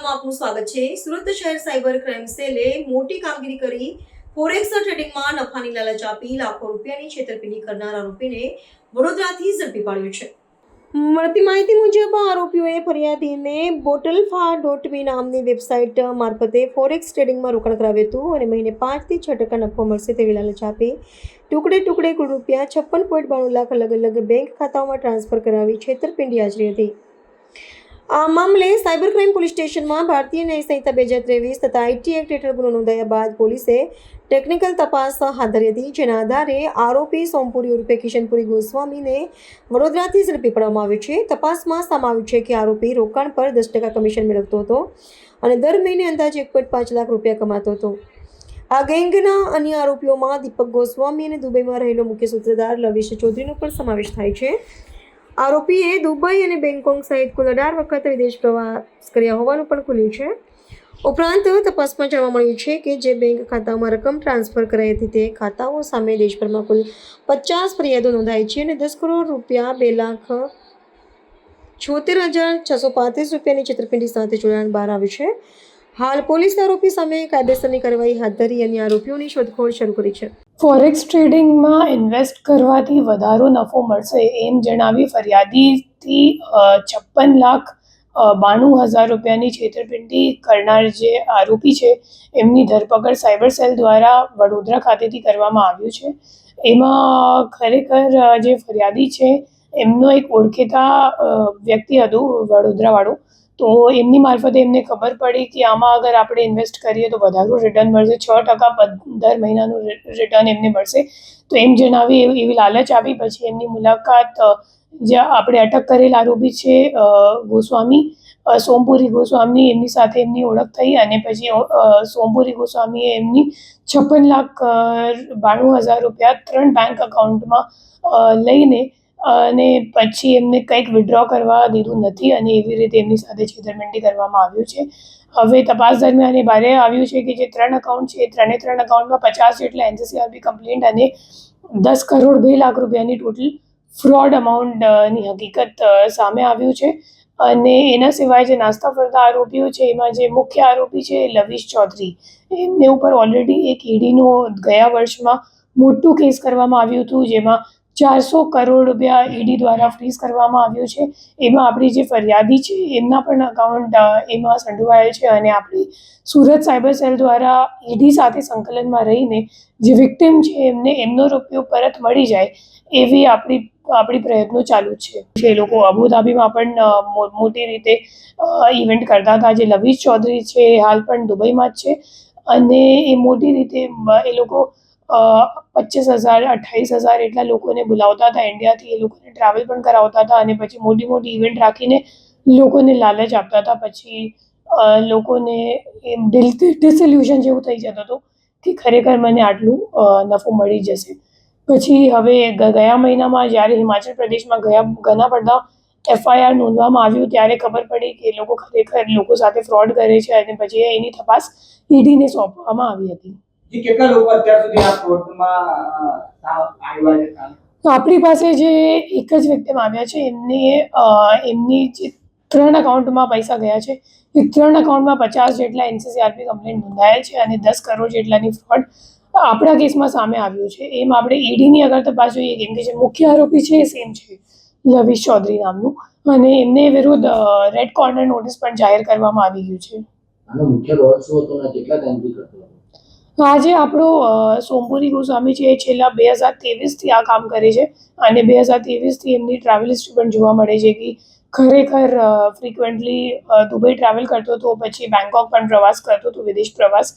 અહેવાલમાં આપનું સ્વાગત છે। સુરત શહેર સાયબર ક્રાઇમ સેલે મોટી કામગીરી કરી ફોરેક્સ ટ્રેડિંગમાં નફાની લાલચ આપી લાખો રૂપિયાની છેતરપિંડી કરનાર આરોપીને વડોદરાથી ઝડપી પાડ્યો છે। મળતી માહિતી મુજબ આરોપીઓએ ફરિયાદીને botlfa.me નામની વેબસાઇટ મારફતે ફોરેક્સ ટ્રેડિંગમાં રોકાણ કરાવ્યું હતું અને મહિને 5 થી 6% નફો મળશે તેવી લાલચ આપી ટુકડે કુલ રૂપિયા 56.92 લાખ અલગ અલગ બેંક ખાતાઓમાં ટ્રાન્સફર કરાવી છેતરપિંડી આચરી હતી। આ મામલે સાયબર ક્રાઇમ પોલીસ સ્ટેશનમાં ભારતીય ન્યાય સંહિતા 2023 તથા આઈટી એક્ટ હેઠળ ગુનો નોંધાયા બાદ પોલીસે ટેકનિકલ તપાસ હાથ ધરી હતી, જેના આધારે આરોપી સોમપુરી ઉર્ફે કિશનપુરી ગોસ્વામીને વડોદરાથી ઝડપી પાડવામાં આવ્યો છે। તપાસમાં સામે આવ્યું છે કે આરોપી રોકાણ પર 10% કમિશન મેળવતો હતો અને દર મહિને અંદાજે 1.5 લાખ રૂપિયા કમાતો હતો। આ ગેંગના અન્ય આરોપીઓમાં દીપક ગોસ્વામી અને દુબઈમાં રહેલો મુખ્ય સૂત્રધાર લવિશ ચૌધરીનો પણ સમાવેશ થાય છે। આરોપીએ દુબઈ અને બેંકોક સહિત કુલ 18 વખત વિદેશ પ્રવાસ કર્યા હોવાનું પણ ખુલ્યું છે। ઉપરાંત તપાસમાં જાણવા મળ્યું છે કે જે બેંક ખાતામાં રકમ ટ્રાન્સફર કરાઈ હતી તે ખાતાઓ સામે દેશભરમાં કુલ 50 ફરિયાદો નોંધાઈ છે અને 10 કરોડ રૂપિયા 2,76,635 રૂપિયાની છેતરપિંડી સાથે જોડાણ બહાર આવ્યું છે। હાલ પોલીસ આરોપી સામે કાયદેસરની કાર્યવાહી હાથ ધરી અને આરોપીઓની શોધખોળ શરૂ કરી છે। ફોરેક્સ ટ્રેડિંગમાં ઇન્વેસ્ટ કરવાથી વધારો નફો મળશે એમ જણાવી ફરિયાદીથી 56,92,000 રૂપિયાની છેતરપિંડી કરનાર જે આરોપી છે એમની ધરપકડ સાયબર સેલ દ્વારા વડોદરા ખાતેથી કરવામાં આવ્યું છે। એમાં ખરેખર જે ફરિયાદી છે એમનો એક ઓળખીતા વ્યક્તિ હતું વડોદરાવાળો, તો એમની મારફતે એમને ખબર પડી કે આમાં અગર આપણે ઇન્વેસ્ટ કરીએ તો વધારે રિટર્ન મળશે, 6% દર મહિનાનું રિટર્ન એમને મળશે। તો એમ જણાવી એવી લાલચ આપી પછી એમની મુલાકાત જે આપણે અટક કરેલ આરોપી છે ગોસ્વામી સોમપુરી ગોસ્વામી એમની સાથે એમની ઓળખ થઈ અને પછી સોમપુરી ગોસ્વામીએ એમની 56,92,000 રૂપિયા 3 બેંક એકાઉન્ટમાં લઈને અને પછી એમને કંઈક વિડ્રો કરવા દીધું નથી અને એવી રીતે એમની સાથે છેતરપિંડી કરવામાં આવ્યું છે। હવે તપાસ દરમિયાન એ બહાર આવ્યું છે કે જે 3 એકાઉન્ટ છે એ 3 એકાઉન્ટમાં 50 જેટલા એનસીસીઆરપી કમ્પ્લેન્ટ અને 10 કરોડ 2 લાખ રૂપિયાની ટોટલ ફ્રોડ અમાઉન્ટની હકીકત સામે આવ્યું છે। અને એના સિવાય જે નાસ્તા ફરતા આરોપીઓ છે એમાં જે મુખ્ય આરોપી છે લવિશ ચૌધરી, એમને ઉપર ઓલરેડી એક ઈડીનો ગયા વર્ષમાં મોટું કેસ કરવામાં આવ્યું હતું જેમાં 400 કરોડ રૂપિયા ઈડી દ્વારા ફ્રીઝ કરવામાં આવ્યું છે। એમાં આપણી જે ફરિયાદી છે એમના પણ અકાઉન્ટ એમાં સંડોવાયેલ છે અને આપણી સુરત સાયબર સેલ દ્વારા ઈડી સાથે સંકલનમાં રહીને જે વિક્ટિમ છે એમને એમનો રૂપિયો પરત મળી જાય એવી આપણી પ્રયત્નો ચાલુ છે। એ લોકો અબુધાબીમાં પણ મોટી રીતે ઇવેન્ટ કરતા હતા। જે લવિશ ચૌધરી છે એ હાલ પણ દુબઈમાં જ છે અને એ મોટી રીતે એ લોકો 25,000 28,000 એટલા લોકોને બોલાવતા હતા ઇન્ડિયાથી, એ લોકોને ટ્રાવેલ પણ કરાવતા હતા અને પછી મોટી ઇવેન્ટ રાખીને લોકોને લાલચ આપતા હતા। પછી લોકોને એમ ડિસઇલ્યુઝન જેવું થઈ જતું હતું કે ખરેખર મને આટલું નફો મળી જશે। પછી હવે ગયા મહિનામાં જ્યારે હિમાચલ પ્રદેશમાં ઘણા બધા FIR નોંધવામાં આવ્યું ત્યારે ખબર પડી કે એ લોકો ખરેખર લોકો સાથે ફ્રોડ કરે છે અને પછી એની તપાસ ઈડીને સોંપવામાં આવી હતી। કેટલા લોકો અત્યાર સુધી આ ફ્રોડમાં આવ્યા છે? આપણી પાસે જે એક જ વિક્ટિમ આવ્યા છે એમની જે 3 એકાઉન્ટમાં પૈસા ગયા છે એ 3 એકાઉન્ટમાં 50 જેટલા એનસીસીઆરપી કમ્પ્લેન્ટ નોંધાયેલ છે અને 10 કરોડ જેટલાની ફ્રોડ આપણા કેસમાં સામે આવ્યું છે। એમ આપણે ઈડીની અગર તપાસ જોઈએ કેમ કે જે મુખ્ય આરોપી છે એ સેમ છે લવિશ ચૌધરી નામનું અને એમને વિરુદ્ધ રેડ કોર્નર નોટિસ પણ જાહેર કરવામાં આવી ગયું છે। આનો મુખ્ય રોલ શું હતો અને કેટલા ટાઈમથી કરતો હતો? આજે આપણો સોમપુરી ગોસ્વામી છે એ છેલ્લા 2023થી આ કામ કરે છે અને 2023થી એમની ટ્રાવેલ હિસ્ટ્રી પણ જોવા મળે છે કે ખરેખર ફ્રિકવન્ટલી દુબઈ ટ્રાવેલ કરતો હતો, પછી બેંકોક પણ પ્રવાસ કરતો હતો, વિદેશ પ્રવાસ,